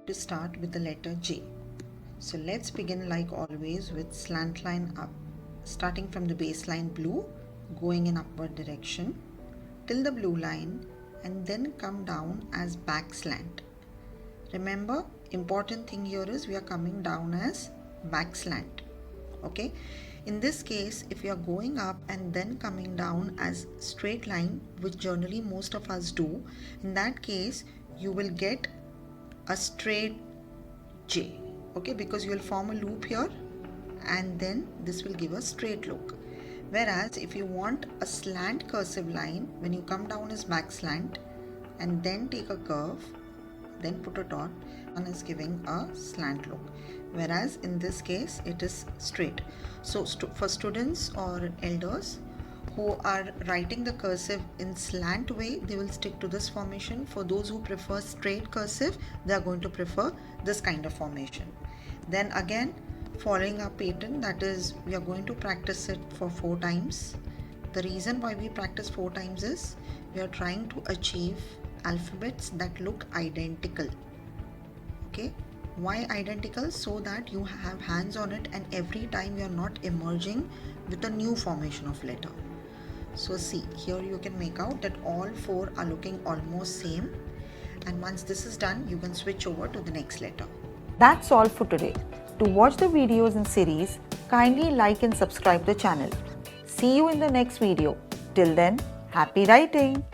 to start with the letter J. So let's begin like always with slant line up, starting from the baseline blue, going in upward direction till the blue line and then come down as back slant. Remember, important thing here is we are coming down as back slant. Okay, in this case, if you are going up and then coming down as straight line, which generally most of us do, in that case you will get a straight J. Okay, because you will form a loop here and then this will give a straight look. Whereas if you want a slant cursive line, when you come down as back slant and then take a curve, then put a dot, one is giving a slant look, whereas in this case it is straight. So for students or elders who are writing the cursive in slant way, they will stick to this formation. For those who prefer straight cursive, they are going to prefer this kind of formation. Then again, following our pattern, that is, we are going to practice it for 4 times. The reason why we practice 4 times is we are trying to achieve alphabets that look identical. Okay, why identical? So that you have hands on it and every time you are not emerging with a new formation of letter. So see, here you can make out that all 4 are looking almost same, and once this is done, you can switch over to the next letter. That's all for today. To watch the videos in series, kindly like and subscribe the channel. See you in the next video. Till then, happy writing!